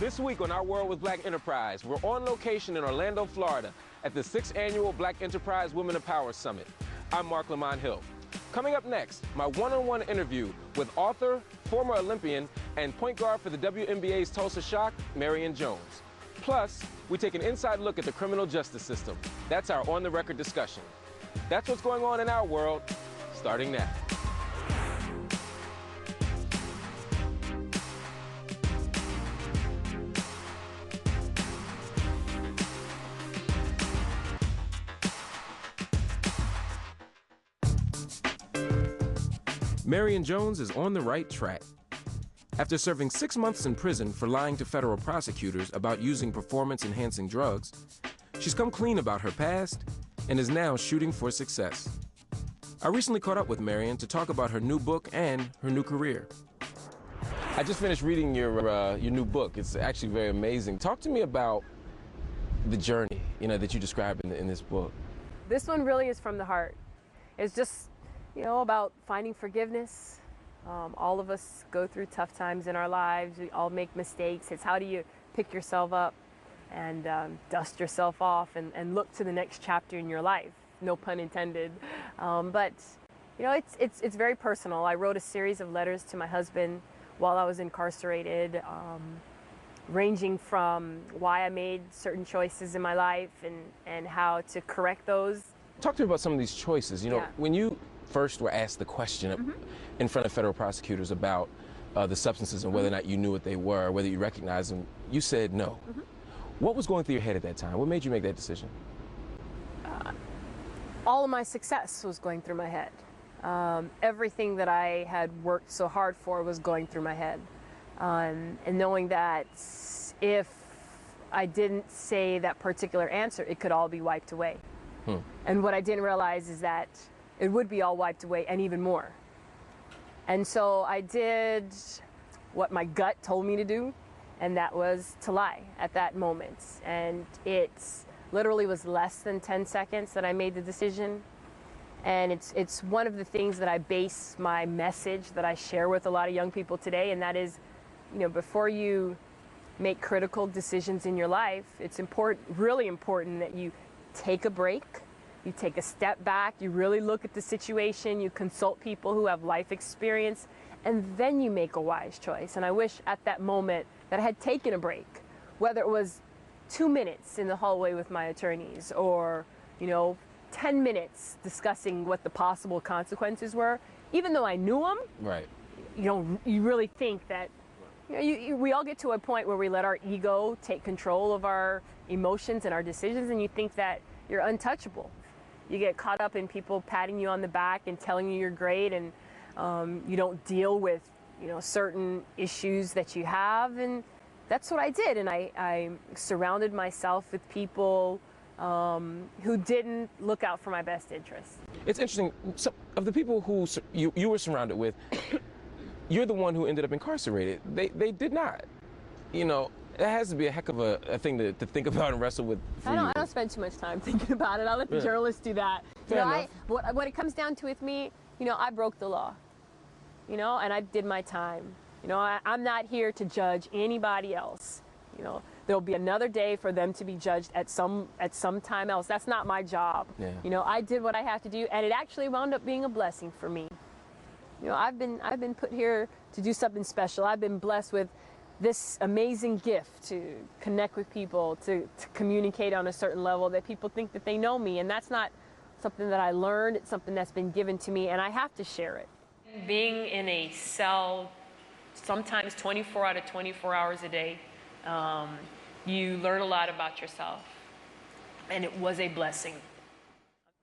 This week on Our World with Black Enterprise, we're on location in Orlando, Florida at the 6th Annual Black Enterprise Women of Power Summit. I'm Marc Lamont Hill. Coming up next, my one-on-one interview with author, former Olympian, and point guard for the WNBA's Tulsa Shock, Marion Jones. Plus, we take an inside look at the criminal justice system. That's our on-the-record discussion. That's what's going on in our world, starting now. Marion Jones is on the right track. After serving 6 months in prison for lying to federal prosecutors about using performance-enhancing drugs, she's come clean about her past and is now shooting for success. I recently caught up with Marion to talk about her new book and her new career. I just finished reading your new book. It's actually very amazing. Talk to me about the journey, that you describe in this book. This one really is from the heart. It's just about finding forgiveness. All of us go through tough times in our lives. We all make mistakes. It's how do you pick yourself up and dust yourself off and look to the next chapter in your life. No pun intended. But it's very personal. I wrote a series of letters to my husband while I was incarcerated, ranging from why I made certain choices in my life and how to correct those. Talk to me about some of these choices. When you first were asked the question in front of federal prosecutors about the substances and whether or not you knew what they were, whether you recognized them, you said no. What was going through your head at that time? What made you make that decision? All of my success was going through my head. Everything that I had worked so hard for was going through my head. And knowing that if I didn't say that particular answer, it could all be wiped away. And what I didn't realize is that it would be all wiped away and even more. And so I did what my gut told me to do, and that was to lie at that moment. And it literally was less than 10 seconds that I made the decision. And it's one of the things that I base my message that I share with a lot of young people today, and that is, before you make critical decisions in your life, it's really important that you take a break. You take a step back, you really look at the situation, you consult people who have life experience, and then you make a wise choice. And I wish at that moment that I had taken a break, whether it was 2 minutes in the hallway with my attorneys or, 10 minutes discussing what the possible consequences were. Even though I knew them, right? You really think that we all get to a point where we let our ego take control of our emotions and our decisions, and you think that you're untouchable. You get caught up in people patting you on the back and telling you you're great, and you don't deal with certain issues that you have, and that's what I did. And I surrounded myself with people who didn't look out for my best interests. It's interesting. Some of the people who you were surrounded with, you're the one who ended up incarcerated. They did not. It has to be a heck of a thing to think about and wrestle with for you. I don't spend too much time thinking about it. I'll let the journalists do that. What it comes down to with me, I broke the law, and I did my time. I'm not here to judge anybody else. There'll be another day for them to be judged at some time else. That's not my job. Yeah. I did what I have to do, and it actually wound up being a blessing for me. I've been put here to do something special. I've been blessed with this amazing gift to connect with people, to communicate on a certain level that people think that they know me. And that's not something that I learned. It's something that's been given to me, and I have to share it. Being in a cell, sometimes 24 out of 24 hours a day, you learn a lot about yourself. And it was a blessing.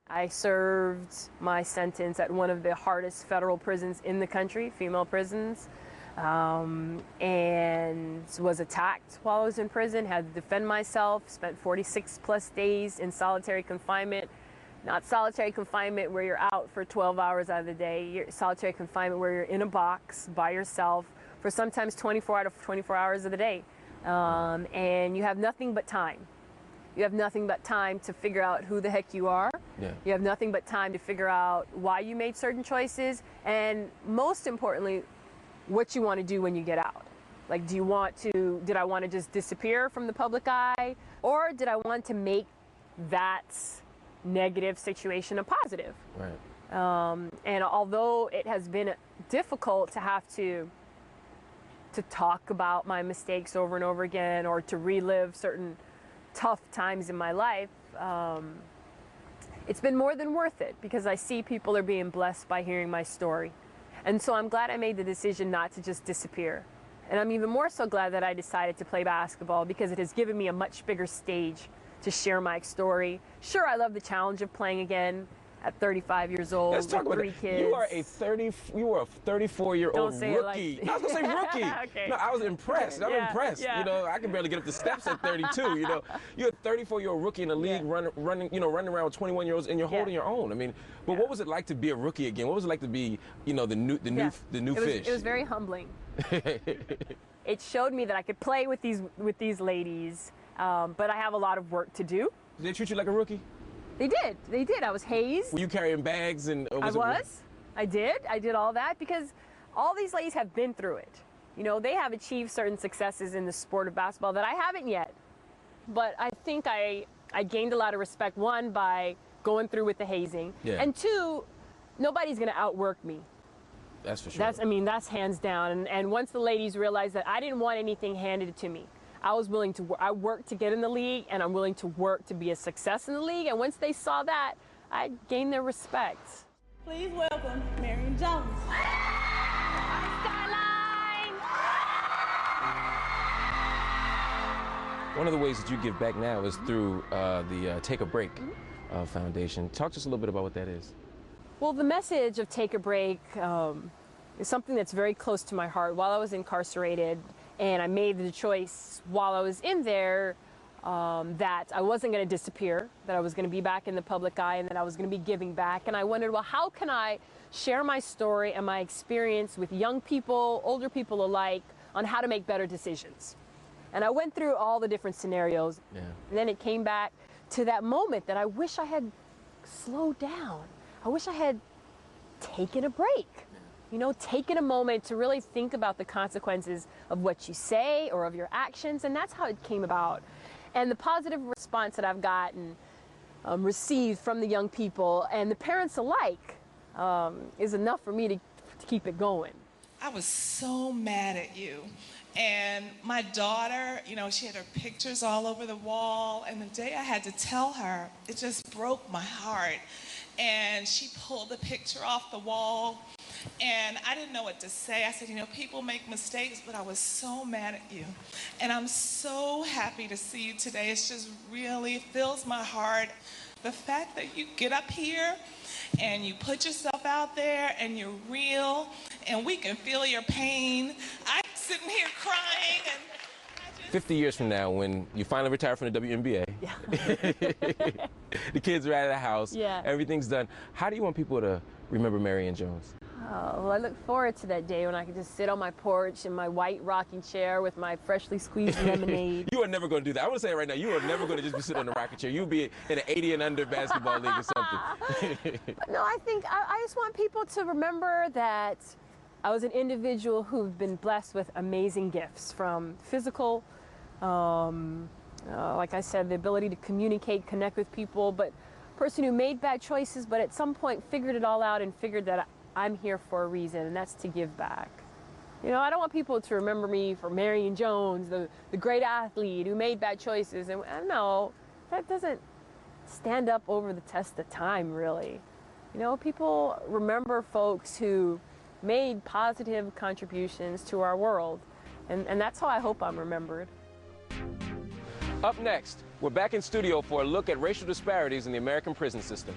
I served my sentence at one of the hardest federal prisons in the country, female prisons. And was attacked while I was in prison, had to defend myself, spent 46 plus days in solitary confinement. Not solitary confinement where you're out for 12 hours out of the day, solitary confinement where you're in a box by yourself for sometimes 24 out of 24 hours of the day. And you have nothing but time. You have nothing but time to figure out who the heck you are. Yeah. You have nothing but time to figure out why you made certain choices, and most importantly, what you want to do when you get out. Like, did I want to just disappear from the public eye? Or did I want to make that negative situation a positive? Right. And although it has been difficult to have to talk about my mistakes over and over again, or to relive certain tough times in my life, it's been more than worth it, because I see people are being blessed by hearing my story. And so I'm glad I made the decision not to just disappear. And I'm even more so glad that I decided to play basketball, because it has given me a much bigger stage to share my story. Sure, I love the challenge of playing again at 35 years old. Let's talk about 3 that. kids. You are a 34-year-old Don't say rookie. it like... I was gonna say rookie. Okay. No, I was impressed. I'm impressed. Yeah. You know, I can barely get up the steps at 32. You know, you're a 34-year-old rookie in the league, running around with 21-year-olds, and you're holding your own. I mean, but what was it like to be a rookie again? What was it like to be, you know, the new fish? It was very humbling. It showed me that I could play with these ladies, but I have a lot of work to do. Did they treat you like a rookie? They did. I was hazed. Were you carrying bags and? I did all that, because all these ladies have been through it. You know, they have achieved certain successes in the sport of basketball that I haven't yet. But I think I gained a lot of respect, one, by going through with the hazing, and two, nobody's gonna outwork me. That's for sure. That's hands down. And once the ladies realized that I didn't want anything handed to me, I was willing to work. I worked to get in the league, and I'm willing to work to be a success in the league. And once they saw that, I gained their respect. Please welcome Marion Jones. Skyline! One of the ways that you give back now is through the Take a Break Foundation. Talk to us a little bit about what that is. Well, the message of Take a Break is something that's very close to my heart. While I was incarcerated, and I made the choice while I was in there that I wasn't going to disappear, that I was going to be back in the public eye, and that I was going to be giving back. And I wondered, well, how can I share my story and my experience with young people, older people alike, on how to make better decisions? And I went through all the different scenarios, and then it came back to that moment that I wish I had slowed down. I wish I had taken a break. You know, taking a moment to really think about the consequences of what you say or of your actions, and that's how it came about. And the positive response that I've gotten, received from the young people and the parents alike, is enough for me to keep it going. I was so mad at you. And my daughter, you know, she had her pictures all over the wall, and the day I had to tell her, it just broke my heart. And she pulled the picture off the wall, and I didn't know what to say. I said, you know, people make mistakes, but I was so mad at you. And I'm so happy to see you today. It's just really fills my heart. The fact that you get up here and you put yourself out there and you're real, and we can feel your pain. I'm sitting here crying. And 50 years from now, when you finally retire from the WNBA, the kids are out of the house, everything's done, how do you want people to remember Marion Jones? Oh, well, I look forward to that day when I can just sit on my porch in my white rocking chair with my freshly squeezed lemonade. You are never going to do that. I want to say it right now, you are never going to just be sitting on a rocking chair. You'll be in an 80 and under basketball league or something. But no, I think I just want people to remember that I was an individual who's been blessed with amazing gifts, from physical, like I said, the ability to communicate, connect with people, but a person who made bad choices, but at some point figured it all out and figured that I'm here for a reason, and that's to give back. You know, I don't want people to remember me for Marion Jones, the great athlete who made bad choices. And no, that doesn't stand up over the test of time, really. You know, people remember folks who made positive contributions to our world, and that's how I hope I'm remembered. Up next, we're back in studio for a look at racial disparities in the American prison system.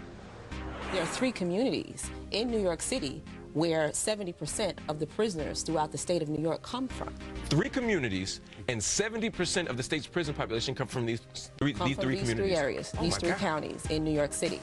There are 3 communities in New York City where 70% of the prisoners throughout the state of New York come from. 3 communities, and 70% of the state's prison population come from these three communities. These 3 areas, these 3 counties in New York City.